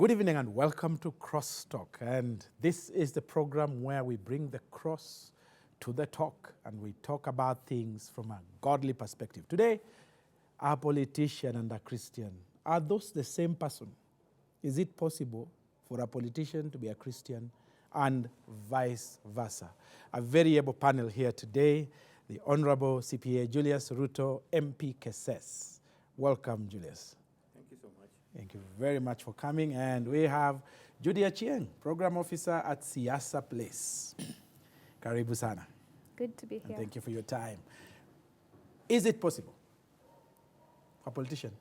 Good evening and welcome to Crosstalk. And this is the program where we bring the cross to the talk and we talk about things from a godly perspective. Today, a politician and a Christian, are those the same person? Is it possible for a politician to be a Christian and vice versa? A very able panel here today, the Honorable CPA Julius Ruto, MP Keses. Welcome, Julius. Thank you so much. Thank you very much for coming. And we have Judy Achieng, Program Officer at Siasa Place. Karibu sana. Good to be here. And thank you for your time. Is it possible for a politician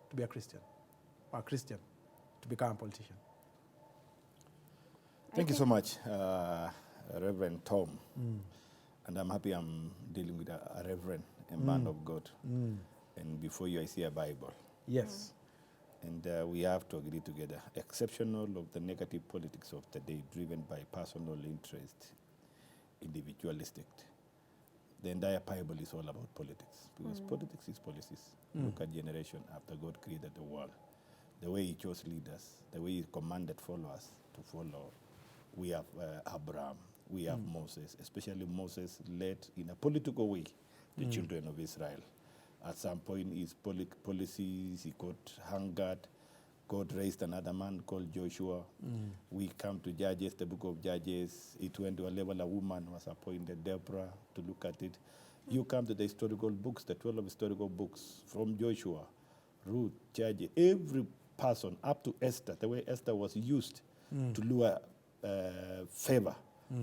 to be a Christian or a Christian to become a politician? Thank you so much, Reverend Tom. And I'm happy I'm dealing with a reverend, a man of God. And before you, I see a Bible. Yes. And we have to agree together. Exceptional of the negative politics of the day, driven by personal interest, individualistic. The entire Bible is all about politics, because politics is policies. Look at generation after God created the world. The way he chose leaders, the way he commanded followers to follow. We have Abraham, we have Moses, especially Moses led in a political way the children of Israel. At some point, his policies, he got hungered. God raised another man called Joshua. We come to Judges, the book of Judges. It went to a level a woman was appointed, Deborah, to look at it. You come to the historical books, the 12 historical books from Joshua, Ruth, Judges, every person up to Esther, the way Esther was used to lure favor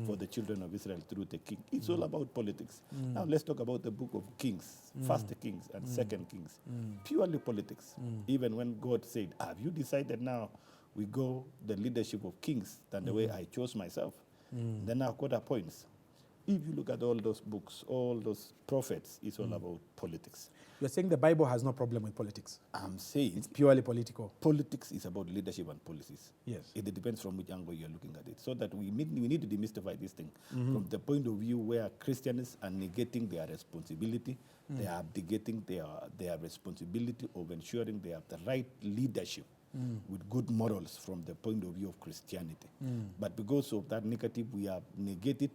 for the children of Israel through the king. It's all about politics. Now let's talk about the book of Kings, First Kings and Second Kings. Purely politics. Even when God said, have you decided now we go the leadership of kings than the way I chose myself? Then now quarter points. If you look at all those books, all those prophets, it's all about politics. You're saying the Bible has no problem with politics? I'm saying It's purely political. politics is about leadership and policies. Yes. It depends from which angle you're looking at it. So that we need to demystify this thing from the point of view where Christians are negating their responsibility, they are abdicating their responsibility of ensuring they have the right leadership with good morals from the point of view of Christianity. But because of that negative, we have negated,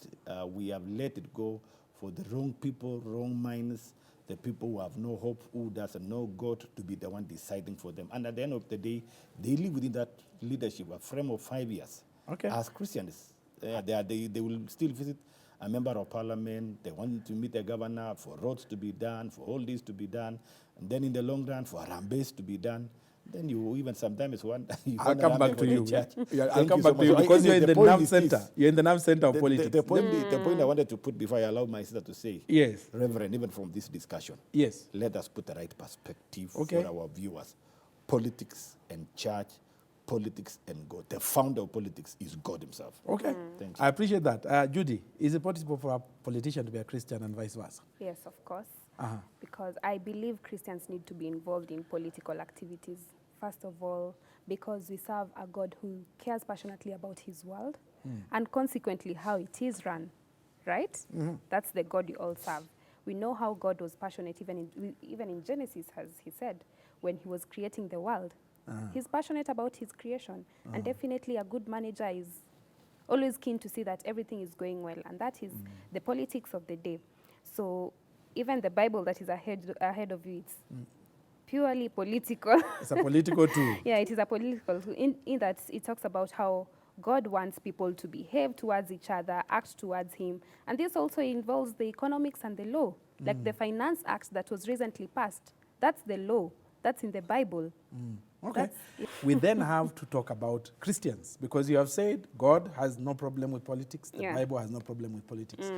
we have let it go for the wrong people, wrong minds, the people who have no hope, who doesn't know God, to be the one deciding for them. And at the end of the day, they live within that leadership, a frame of 5 years. Okay. As Christians, they will still visit a member of parliament. They want to meet the governor for roads to be done, for all this to be done. And then in the long run, for Arambes to be done. Then you even sometimes want... I'll come back to you. Yeah, I'll come back to you because you're in the nerve center. You're in the nerve center of politics. The point I wanted to put before I allow my sister to say, Yes. Reverend, even from this discussion, Yes. let us put the right perspective Okay. for our viewers. Politics and church, politics and God. The founder of politics is God himself. Okay. Thank you. I appreciate that. Judy, is it possible for a politician to be a Christian and vice versa? Yes, of course. Uh-huh. Because I believe Christians need to be involved in political activities. First of all, because we serve a God who cares passionately about his world and consequently how it is run, right? That's the God you all serve. We know how God was passionate even in Genesis, as he said, when he was creating the world. He's passionate about his creation. And definitely a good manager is always keen to see that everything is going well. And that is the politics of the day. So even the Bible that is ahead of you, it's purely political. It's a political tool. Yeah, it is a political tool. In that it talks about how God wants people to behave towards each other, act towards him. And this also involves the economics and the law. Like the Finance Act that was recently passed. That's the law. That's in the Bible. Okay. We then have to talk about Christians, because you have said God has no problem with politics. The Yeah. Bible has no problem with politics.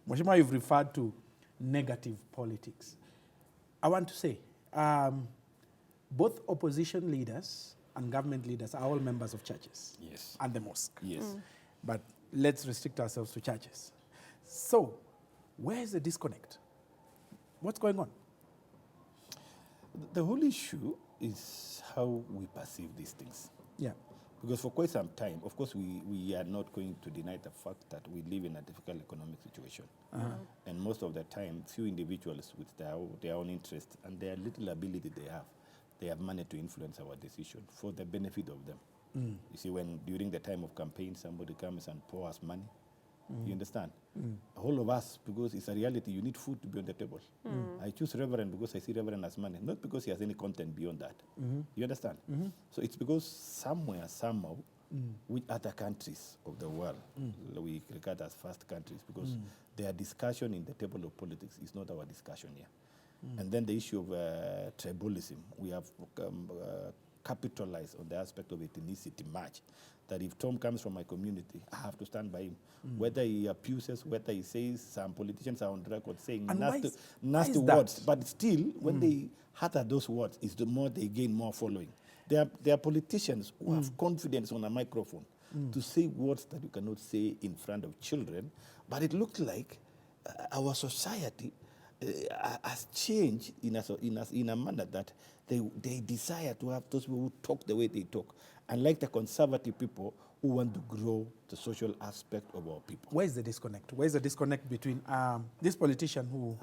Mheshimiwa, you've referred to negative politics. I want to say, both opposition leaders and government leaders are all members of churches. Yes. And the mosque. Yes. But let's restrict ourselves to churches. So, where's the disconnect? What's going on? The whole issue is how we perceive these things. Yeah. Because for quite some time, of course, we are not going to deny the fact that we live in a difficult economic situation. And most of the time, few individuals with their own interests and their little ability they have money to influence our decision for the benefit of them. You see, when during the time of campaign, somebody comes and pours money, you understand? All of us, because it's a reality, you need food to be on the table. I choose Reverend because I see Reverend as money, not because he has any content beyond that. You understand? So it's because somewhere, somehow, which other countries of the world we regard as first countries, because their discussion in the table of politics is not our discussion here. And then the issue of tribalism, we have capitalized on the aspect of ethnicity much, that if Tom comes from my community, I have to stand by him. Whether he abuses, whether he says, some politicians are on record saying And nasty words, but still, when they utter those words, it's the more they gain more following. There are politicians who have confidence on a microphone to say words that you cannot say in front of children, but it looks like our society has changed in a manner that they desire to have those people who talk the way they talk, unlike the conservative people who want to grow the social aspect of our people. Where is the disconnect? Where is the disconnect between this politician who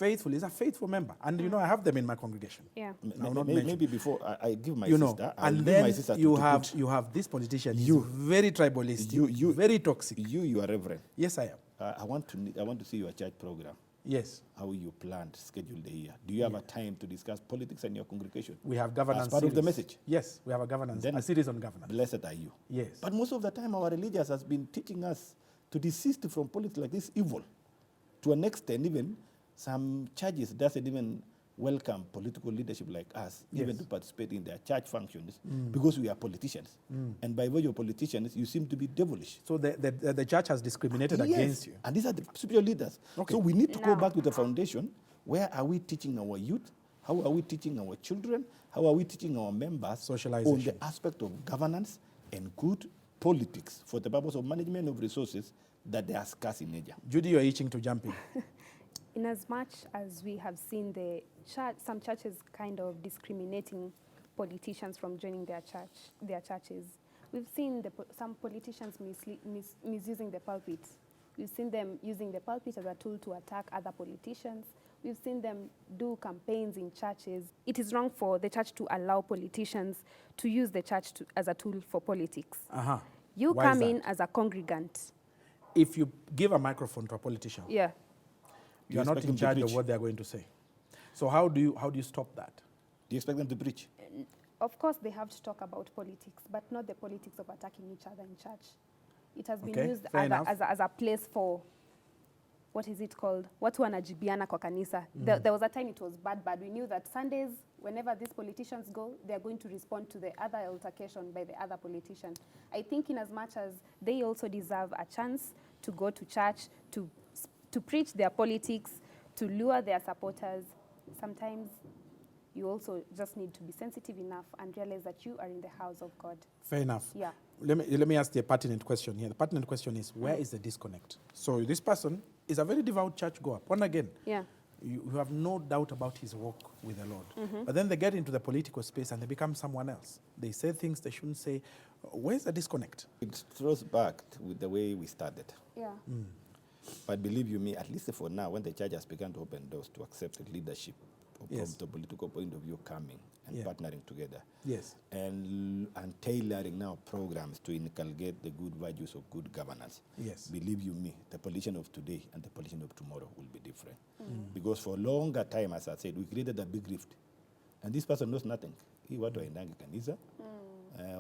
is a faithful member, and you know I have them in my congregation. Yeah. Maybe before I give my you sister, know, I'll and give then my sister you to have this politician. You very tribalistic, very toxic. You are Reverend. Yes, I am. I want to see your church program. Yes. How you planned, schedule the year. Do you have a time to discuss politics in your congregation? We have governance as part of the message. Yes, we have a governance. Then a series on governance. Blessed are you. Yes. But most of the time, our religious has been teaching us to desist from politics like this evil. To an extent, even some churches doesn't even welcome political leadership like us, even to participate in their church functions, because we are politicians. And by virtue of politicians, you seem to be devilish. So the church has discriminated against you. And these are the spiritual leaders. Okay. So we need to go back to the foundation. Where are we teaching our youth? How are we teaching our children? How are we teaching our members Socialization on the aspect of governance and good politics for the purpose of management of resources that they are scarce in nature? Judy, you're itching to jump in. In as much as we have seen some churches kind of discriminating politicians from joining their churches, we've seen some politicians misusing the pulpit. We've seen them using the pulpit as a tool to attack other politicians. We've seen them do campaigns in churches. It is wrong for the church to allow politicians to use the church as a tool for politics. You Why come is that? in as a congregant. If you give a microphone to a politician, Yeah. you are not in charge of what they are going to say. So how do you stop that? Do you expect them to preach? Of course, they have to talk about politics, but not the politics of attacking each other in church. It has been used as a place for, what is it called? Watu wanajibiana kwa kanisa. There was a time it was bad. We knew that Sundays, whenever these politicians go, they're going to respond to the other altercation by the other politician. I think in as much as they also deserve a chance to go to church, to preach their politics, to lure their supporters, sometimes you also just need to be sensitive enough and realize that you are in the house of God. Fair enough. Yeah. Let me ask the pertinent question here. The pertinent question is, where is the disconnect? So this person is a very devout churchgoer. Born again. Yeah. You have no doubt about his walk with the Lord. But then they get into the political space and they become someone else. They say things they shouldn't say. Where's the disconnect? It throws back with the way we started. Yeah. But believe you me, at least for now, when the church has begun to open doors to accept the leadership from the political point of view coming and partnering together. Yes. And tailoring now programs to inculcate the good values of good governance. Yes. Believe you me, the politician of today and the politician of tomorrow will be different. Because for a longer time, as I said, we created a big rift. And this person knows nothing. He watu waendangi kanisa.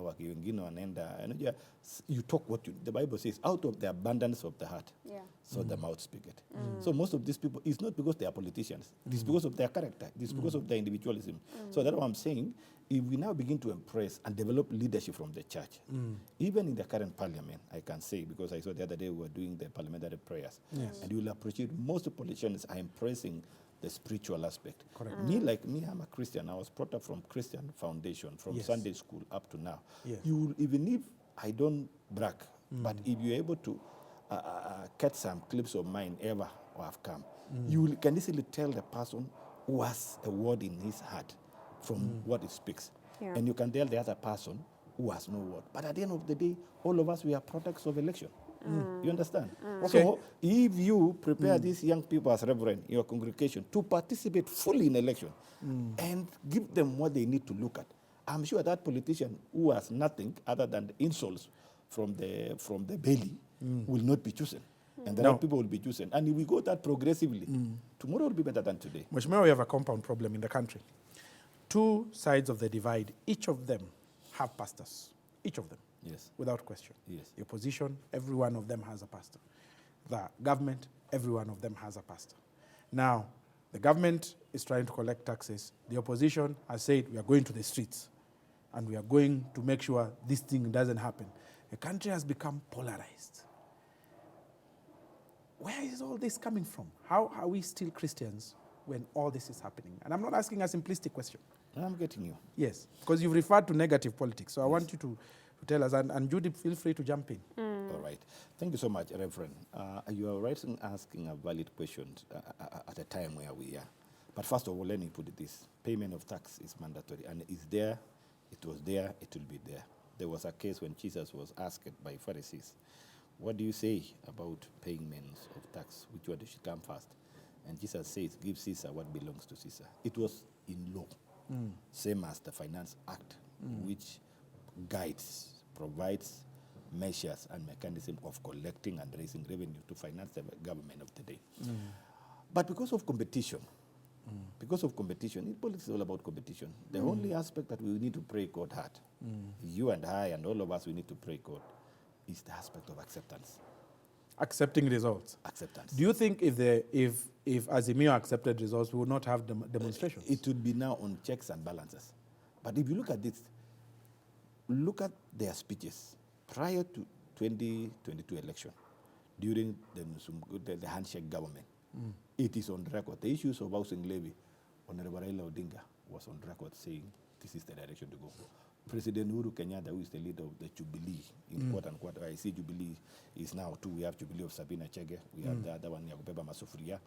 Waki wengine wanaenda. You talk what the Bible says, out of the abundance of the heart. Yeah. So the mouth speaketh. So most of these people, it's not because they are politicians. It's because of their character. It's because of their individualism. So that's what I'm saying. If we now begin to embrace and develop leadership from the church, even in the current parliament, I can say, because I saw the other day we were doing the parliamentary prayers, and you will appreciate most politicians are embracing the spiritual aspect. Correct. Me, I'm a Christian. I was brought up from Christian foundation, from Sunday school up to now. Yes. You will, even if I don't brag, but if you're able to catch some clips of mine ever or have come, you can easily tell the person who has a word in his heart from what he speaks. Yeah. And you can tell the other person who has no word. But at the end of the day, all of us, we are products of election. You understand? Okay. So if you prepare these young people as reverend in your congregation to participate fully in election and give them what they need to look at, I'm sure that politician who has nothing other than the insults from the belly will not be chosen. And the No. right people will be chosen. And if we go that progressively, tomorrow will be better than today. Mheshimiwa, we have a compound problem in the country. Two sides of the divide, each of them have pastors. Each of them. Yes. Without question. Yes. The opposition, every one of them has a pastor. The government, every one of them has a pastor. Now, the government is trying to collect taxes. The opposition has said we are going to the streets and we are going to make sure this thing doesn't happen. The country has become polarized. Where is all this coming from? How are we still Christians when all this is happening? And I'm not asking a simplistic question. I'm getting you. Yes, because you've referred to negative politics. So I want you to tell us. And Judy, feel free to jump in. All right. Thank you so much, Reverend. You are right in asking a valid question at a time where we are. But first of all, let me put it this. Payment of tax is mandatory. And it's there, it was there, it will be there. There was a case when Jesus was asked by Pharisees, what do you say about payments of tax? Which one should come first? And Jesus says, give Caesar what belongs to Caesar. It was in law, same as the Finance Act, which guides, provides measures and mechanism of collecting and raising revenue to finance the government of the day. But because of competition, in politics is all about competition. The only aspect that we need to pray God hard, you and I and all of us, we need to pray God, is the aspect of acceptance. Accepting results. Acceptance. Do you think if Azimio accepted results, we would not have demonstrations? It would be now on checks and balances. But if you look at this, look at their speeches prior to 2022 election, during the handshake government. It is on record. The issues of housing levy, Honorable Raila Odinga was on record saying this is the direction to go. President Uhuru Kenyatta, who is the leader of the Jubilee, in quote unquote, I see Jubilee is now two. We have Jubilee of Sabina Chege, we have the other one, Yakubeba Masufuria.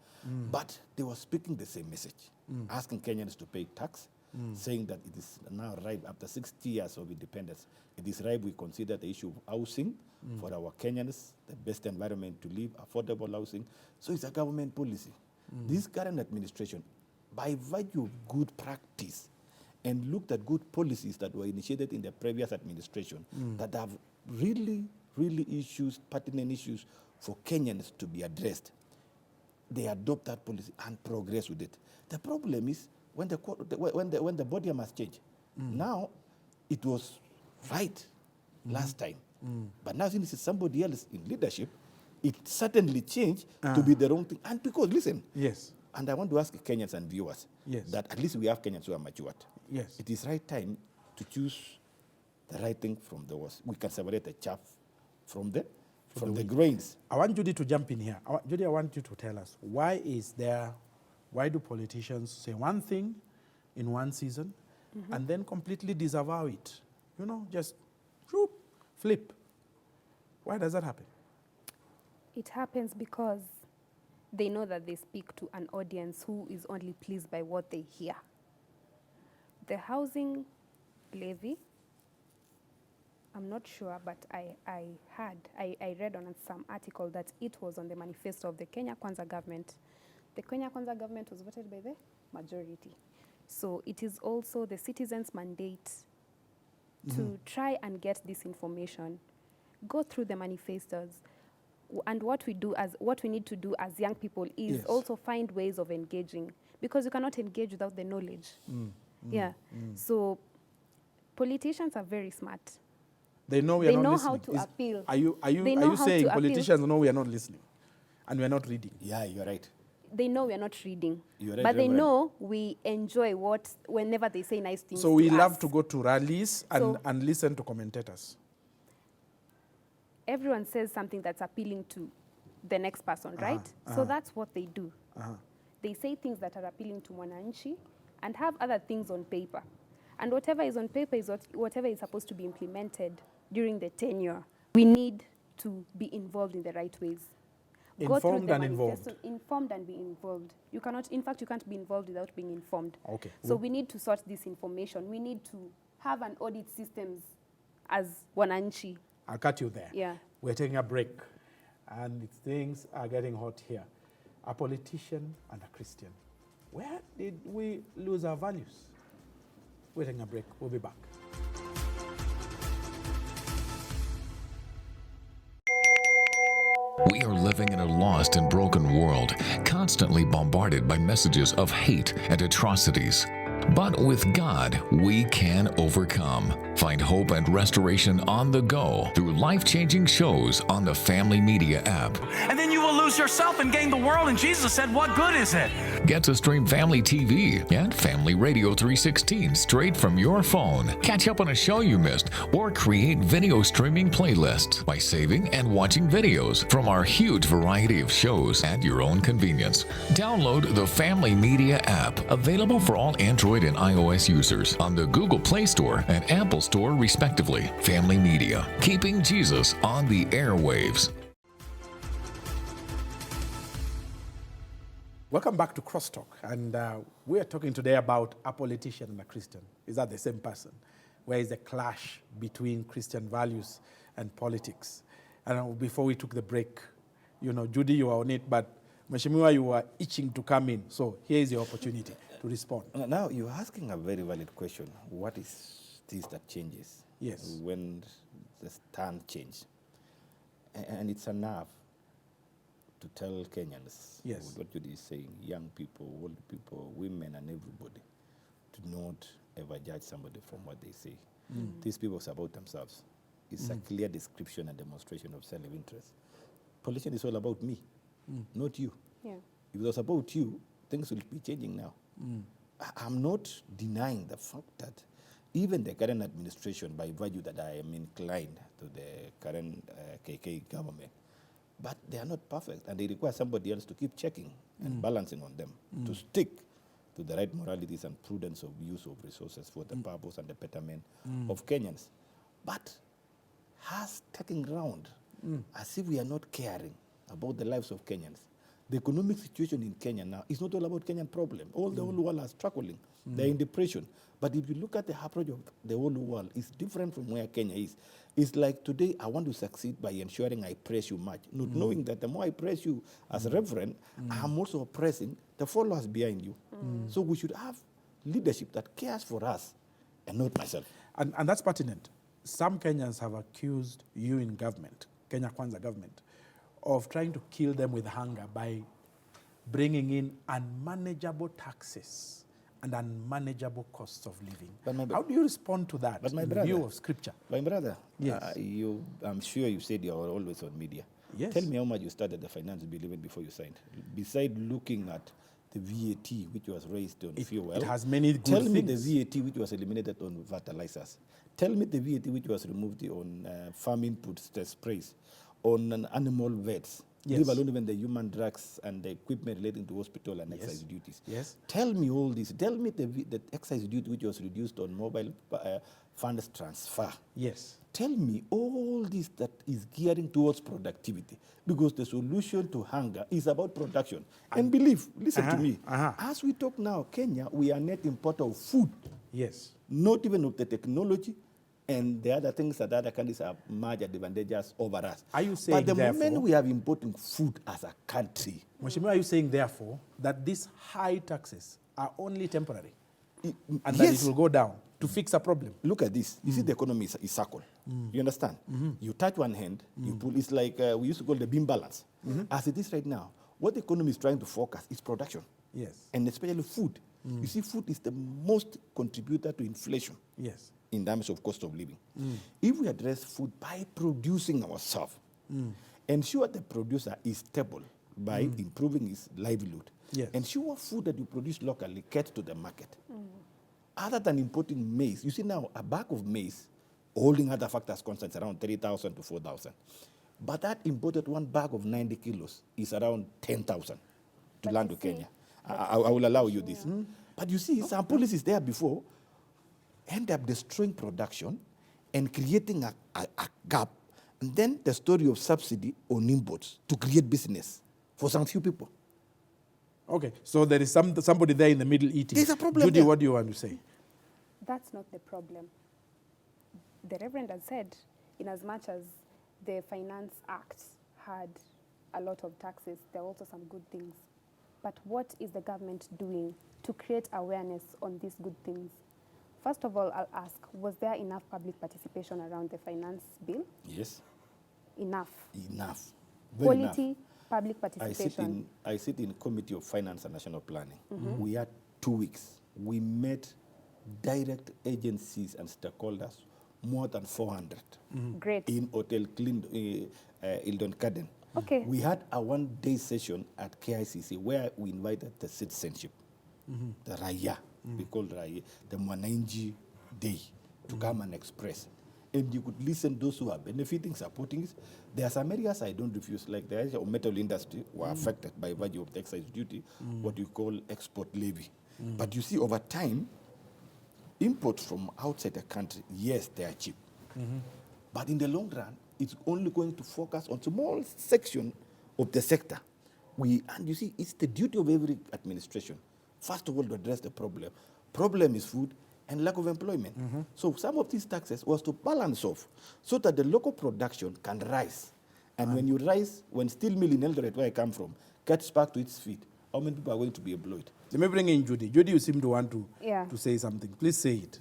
But they were speaking the same message, asking Kenyans to pay tax, saying that it is now ripe after 60 years of independence. It is ripe we consider the issue of housing for our Kenyans, the best environment to live, affordable housing. So it's a government policy. This current administration, by virtue of good practice, and looked at good policies that were initiated in the previous administration that have really issues, pertinent issues for Kenyans to be addressed. They adopt that policy and progress with it. The problem is when the body must change. Now, it was right last time, but now since it's somebody else in leadership, it certainly changed to be the wrong thing. And because, listen, Yes. and I want to ask Kenyans and viewers that at least we have Kenyans who are matured. Yes. It is right time to choose the right thing from the worst. We can separate the chaff from the grains. I want Judy to jump in here. Judy, I want you to tell us, why do politicians say one thing in one season and then completely disavow it? You know, just whoop, flip. Why does that happen? It happens because they know that they speak to an audience who is only pleased by what they hear. The housing levy, I'm not sure, but I read on some article that it was on the manifesto of the Kenya Kwanza government. The Kenya Kwanza government was voted by the majority. So it is also the citizens' mandate to try and get this information, go through the manifestos. And what we need to do as young people is also find ways of engaging, because you cannot engage without the knowledge. So politicians are very smart. They know we are not listening. They know how to appeal. Are you saying politicians know we are not listening and we are not reading? Yeah, you're right. They know we are not reading. You're right, but they Reverend. know we enjoy whenever they say nice things. So we to love us. to go to rallies and listen to commentators. Everyone says something that's appealing to the next person, right? So that's what they do. They say things that are appealing to Mwananchi and have other things on paper. And whatever is on paper is whatever is supposed to be implemented during the tenure. We need to be involved in the right ways. Informed and involved. Informed and be involved. You can't be involved without being informed. Okay. So we need to sort this information. We need to have an audit systems as Wananchi. I'll cut you there. Yeah. We're taking a break, and things are getting hot here. A politician and a Christian. Where did we lose our values? We're taking a break. We'll be back. We are living in a lost and broken world, constantly bombarded by messages of hate and atrocities. But with God, we can overcome. Find hope and restoration on the go through life-changing shows on the Family Media app. And then you will lose yourself and gain the world. And Jesus said, what good is it? Get to stream Family TV and Family Radio 316 straight from your phone. Catch up on a show you missed or create video streaming playlists by saving and watching videos from our huge variety of shows at your own convenience. Download the Family Media app, available for all Android and iOS users on the Google Play Store and Apple Store respectively. Family Media, keeping Jesus on the airwaves. Welcome back to Crosstalk, and we are talking today about a politician and a Christian. Is that the same person? Where is the clash between Christian values and politics? And before we took the break, Judy, you were on it, but Mheshimiwa, you were itching to come in. So here is your opportunity to respond. Now, you're asking a very valid question. What is this that changes? Yes. When the stand change? And it's enough to tell Kenyans, Yes, what Judy is saying, young people, old people, women, and everybody, to not ever judge somebody from what they say. These people are about themselves. It's a clear description and demonstration of self-interest. Politician is all about me, not you. Yeah. If it was about you, things will be changing now. I'm not denying the fact that even the current administration, by virtue that I am inclined to the current KK government, but they are not perfect, and they require somebody else to keep checking and balancing on them to stick to the right moralities and prudence of use of resources for the purpose and the betterment of Kenyans. But has taken ground as if we are not caring about the lives of Kenyans. The economic situation in Kenya now is not all about Kenyan problem. All the whole world are struggling. They're in depression. But if you look at the approach of the whole world, it's different from where Kenya is. It's like today, I want to succeed by ensuring I praise you much, not knowing that the more I praise you as a reverend, I'm also oppressing the followers behind you. So we should have leadership that cares for us and not myself. and that's pertinent. Some Kenyans have accused you in government, Kenya Kwanza government, of trying to kill them with hunger by bringing in unmanageable taxes and unmanageable costs of living. How do you respond to that in view of scripture? My brother, Yes. I'm sure you said you are always on media. Yes. Tell me how much you started the finance bill even before you signed. Beside looking at the VAT which was raised on fuel. It has many good Tell me things. the VAT which was eliminated on fertilizers. Tell me the VAT which was removed on farm inputs, the sprays, on animal vets. Yes. Leave alone even the human drugs and the equipment relating to hospital and excise duties. Yes. Tell me all this. Tell me the excise duty which was reduced on mobile funds transfer. Yes. Tell me all this that is gearing towards productivity, because the solution to hunger is about production. And believe, listen to me, as we talk now, Kenya, we are net importer of food, Yes. not even of the technology and the other things that other countries are much advantageous over us. Are you saying, but the therefore, moment we are importing food as a country, Mheshimiwa, are you saying, therefore, that these high taxes are only temporary and that yes. it will go down to fix a problem? Look at this. You see, the economy is circle. You understand? You touch one hand, you pull. It's like we used to call the beam balance. As it is right now, what the economy is trying to focus is production. Yes. And especially food. You see, food is the most contributor to inflation. Yes. In terms of cost of living. If we address food by producing ourselves, ensure the producer is stable by improving his livelihood. Yes. Ensure food that you produce locally gets to the market. Other than importing maize, you see now a bag of maize, holding other factors constant, is around 3,000 to 4,000. But that imported one bag of 90 kilos is around 10,000 to land to Kenya. I will allow you this. But you see, some policies there before end up destroying production and creating a gap. And then the story of subsidy on imports to create business for some few people. Okay, so there is somebody there in the middle eating. There's a problem Judy, there. what do you want to say? That's not the problem. The Reverend has said, in as much as the Finance Act had a lot of taxes, there are also some good things. But what is the government doing to create awareness on these good things? First of all, I'll ask, was there enough public participation around the finance bill? Yes. Enough. Enough. Very Quality enough. public participation. I sit in Committee of Finance and National Planning. We had 2 weeks. We met direct agencies and stakeholders, more than 400. Great. In Hotel Hildon Garden. Okay. We had a one-day session at KICC where we invited the citizenship, the Raya, we call Raya, the Mwananchi Day, to come and express. And you could listen those who are benefiting, supporting it. There are some areas I don't refuse, like the area of metal industry were affected by virtue of the excise duty, what you call export levy. But you see, over time, imports from outside the country, yes, they are cheap. But in the long run, it's only going to focus on small section of the sector. And you see, it's the duty of every administration, first of all, to address the problem. Problem is food and lack of employment. So some of these taxes was to balance off so that the local production can rise. And when you rise, when steel mill in Eldoret, where I come from, gets back to its feet, how many people are going to be employed? Let me bring in Judy. Judy, you seem to want to say something. Please say it.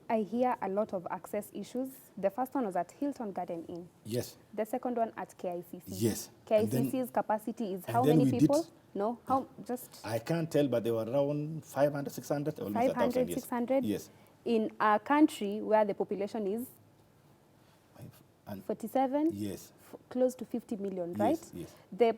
I hear a lot of access issues. The first one was at Hilton Garden Inn. Yes. The second one at KICC. Yes. KICC's capacity is and how then many we people? did- No, how just I can't tell, but they were around 500, 600, almost 500, 1,000. Yes. 600? Yes. In a country where the population is And 47, yes. close to 50 million, right? Yes, yes. The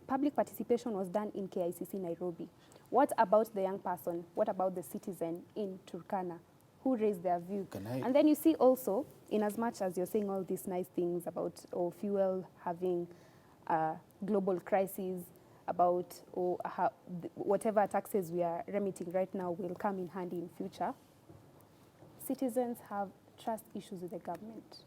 public participation was done in KICC Nairobi. What about the young person? What about the citizen in Turkana who raised their view? And then you see also, in as much as you're saying all these nice things about fuel having a global crisis, about whatever taxes we are remitting right now will come in handy in future, citizens have trust issues with the government.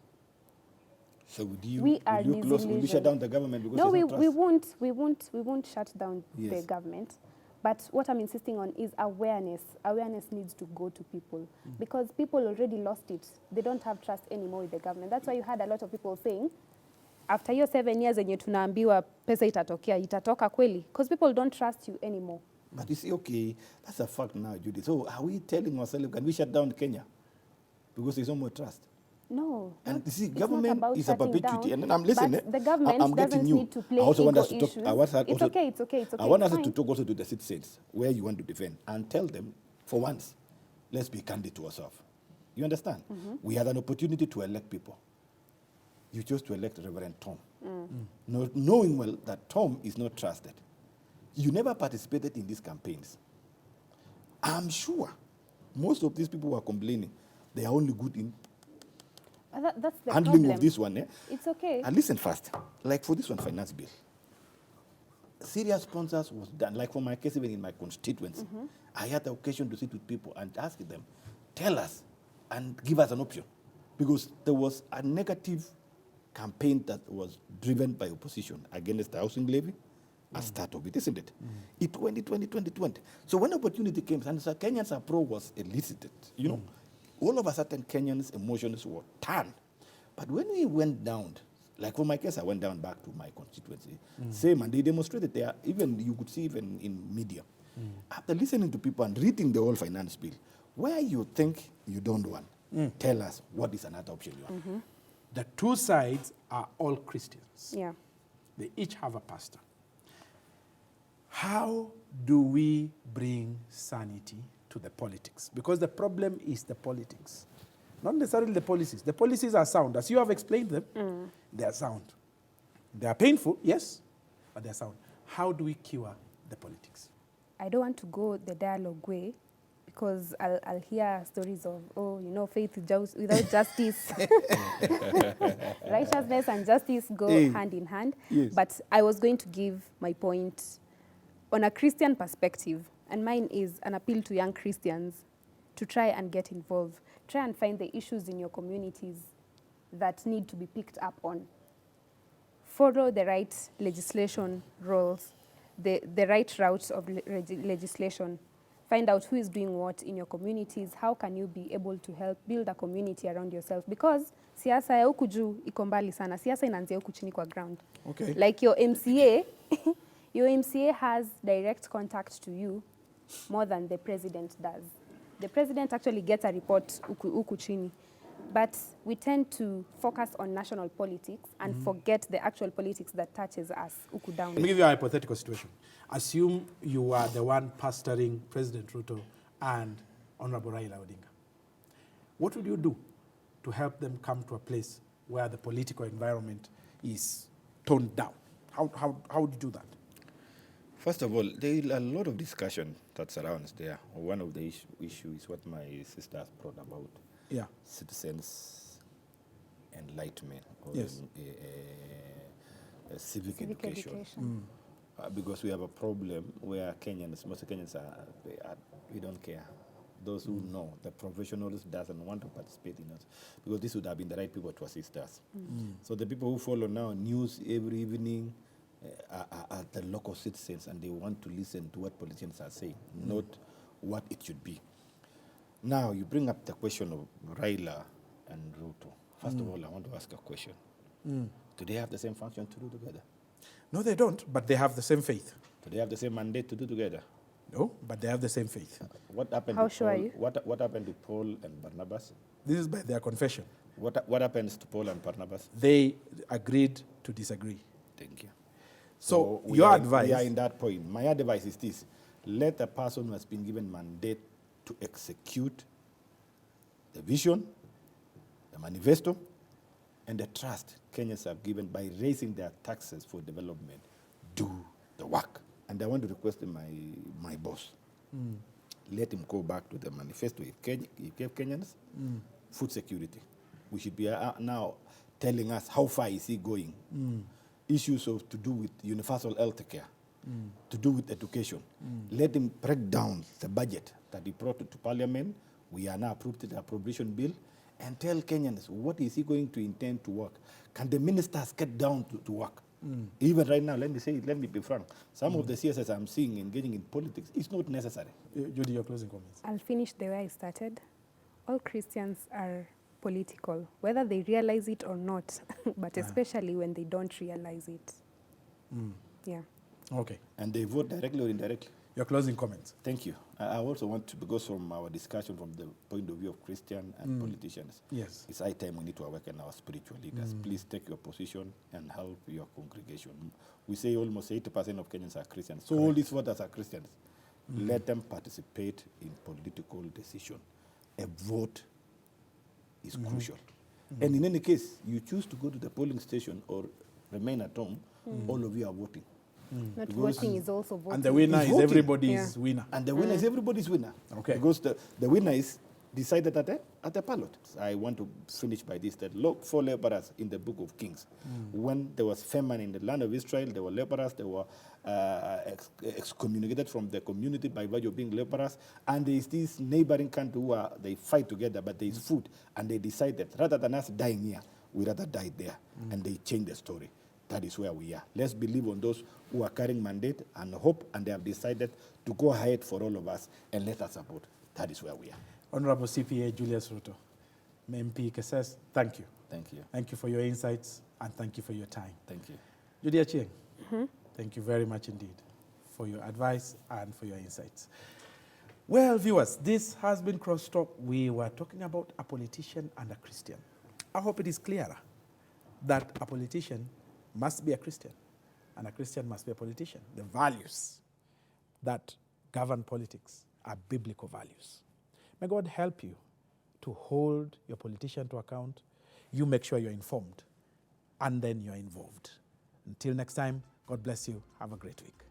So would you, We are will you shut down the government because No, there's no trust? we won't shut down the government. But what I'm insisting on is awareness. Awareness needs to go to people because people already lost it. They don't have trust anymore with the government. That's why you had a lot of people saying, after your 7 years yenye tunaambiwa pesa itatokea, itatoka kweli? Because people don't trust you anymore. But you see, okay, that's a fact now, Judy. So are we telling ourselves, can we shut down Kenya? Because there's no more trust. No. And you see, it's government not about is a shutting perpetuity. down, And I'm listening. but the government I'm getting doesn't you. need to play I also want us ego to talk. issues. I want us It's also, okay, it's okay, it's okay. I want it's us to fine. talk also to the citizens where you want to defend and tell them, for once, let's be candid to ourselves. You understand? We had an opportunity to elect people. You chose to elect Reverend Tom, knowing well that Tom is not trusted. You never participated in these campaigns. I'm sure most of these people who are complaining, they are only good in That's the handling problem. of this one. It's okay. And listen first, like for this one, finance bill, serious sponsors was done. Like for my case, even in my constituency, I had the occasion to sit with people and ask them, tell us and give us an option. Because there was a negative campaign that was driven by opposition against the housing levy, a start of it, isn't it? In 2020. So when opportunity came, and so Kenyans' approach was elicited, you know, all of a sudden Kenyans' emotions were turned. But when we went down, like for my case, I went down back to my constituency, same, and they demonstrated there, even you could see even in media. After listening to people and reading the whole finance bill, where you think you don't want, tell us what is another option you want. The two sides are all Christians. Yeah. They each have a pastor. How do we bring sanity to the politics? Because the problem is the politics, not necessarily the policies. The policies are sound. As you have explained them, they are sound. They are painful, yes, but they are sound. How do we cure the politics? I don't want to go the dialogue way because I'll hear stories of, faith without justice. Righteousness and justice go hand in hand. Yes. But I was going to give my point on a Christian perspective, and mine is an appeal to young Christians to try and get involved. Try and find the issues in your communities that need to be picked up on. Follow the right legislation roles, the right routes of legislation. Find out who is doing what in your communities. How can you be able to help build a community around yourself? Because siasa ya huku juu iko mbali sana. Siasa inaanzia huku chini kwa ground. Okay. Like your MCA, your MCA has direct contact to you more than the president does. The president actually gets a report uku chini. But we tend to focus on national politics and forget the actual politics that touches us uku down. Let me give you a hypothetical situation. Assume you are the one pastoring President Ruto and Honorable Raila Odinga. What would you do to help them come to a place where the political environment is toned down? How would you do that? First of all, there is a lot of discussion that surrounds there. One of the issues is what my sister has brought about. Yeah. Citizens' enlightenment or Yes. civic education. Because we have a problem where most Kenyans we don't care. Those who know, the professionals doesn't want to participate in it, because this would have been the right people to assist us. So the people who follow now news every evening are the local citizens, and they want to listen to what politicians are saying, not what it should be. Now, you bring up the question of Raila and Ruto. First of all, I want to ask a question. Do they have the same function to do together? No, they don't, but they have the same faith. Do they have the same mandate to do together? No, but they have the same faith. What happened How to sure Paul? are you? What happened to Paul and Barnabas? This is by their confession. What happens to Paul and Barnabas? They agreed to disagree. Thank you. So we your are- advice... We are in that point. My advice is this. Let the person who has been given mandate to execute the vision, the manifesto, and the trust Kenyans have given by raising their taxes for development do the work. And I want to request my boss, let him go back to the manifesto. He gave Kenyans food security. We should be now telling us how far is he going. Issues to do with universal health care, to do with education. Let him break down the budget that he brought to Parliament. We are now approved the appropriation bill, and tell Kenyans what is he going to intend to work. Can the ministers get down to work? Even right now, let me be frank. Some of the CSS I'm seeing engaging in politics is not necessary. Judy, your closing comments. I'll finish the way I started. All Christians are political, whether they realize it or not, but especially when they don't realize it. Yeah. Okay. And they vote directly or indirectly. Your closing comments. Thank you. I also want to, because from our discussion from the point of view of Christian and politicians, Yes. it's high time we need to awaken our spiritual leaders. Please take your position and help your congregation. We say almost 80% of Kenyans are Christians. So all these voters are Christians. Let them participate in political decision. A vote is crucial. And in any case, you choose to go to the polling station or remain at home, all of you are voting. Not Because- voting is also voting. And the winner It's is voting. everybody's winner. And the winner is everybody's winner. Okay. Because the winner is decided at the ballot. I want to finish by this, that look for laborers in the book of Kings. When there was famine in the land of Israel, there were laborers, they were excommunicated from the community by virtue of being laborers. And there is this neighboring country who they fight together, but there is food. And they decided, rather than us dying here, we rather die there. And they changed the story. That is where we are. Let's believe on those who are carrying mandate and hope, and they have decided to go ahead for all of us, and let us support. That is where we are. Honorable CPA Julius Ruto, MP Keses, thank you. Thank you. Thank you for your insights, and thank you for your time. Thank you. Judy Achieng, thank you very much indeed for your advice and for your insights. Well, viewers, this has been Crosstalk. We were talking about a politician and a Christian. I hope it is clearer that a politician must be a Christian, and a Christian must be a politician. The values that govern politics are biblical values. May God help you to hold your politician to account. You make sure you're informed, and then you're involved. Until next time, God bless you. Have a great week.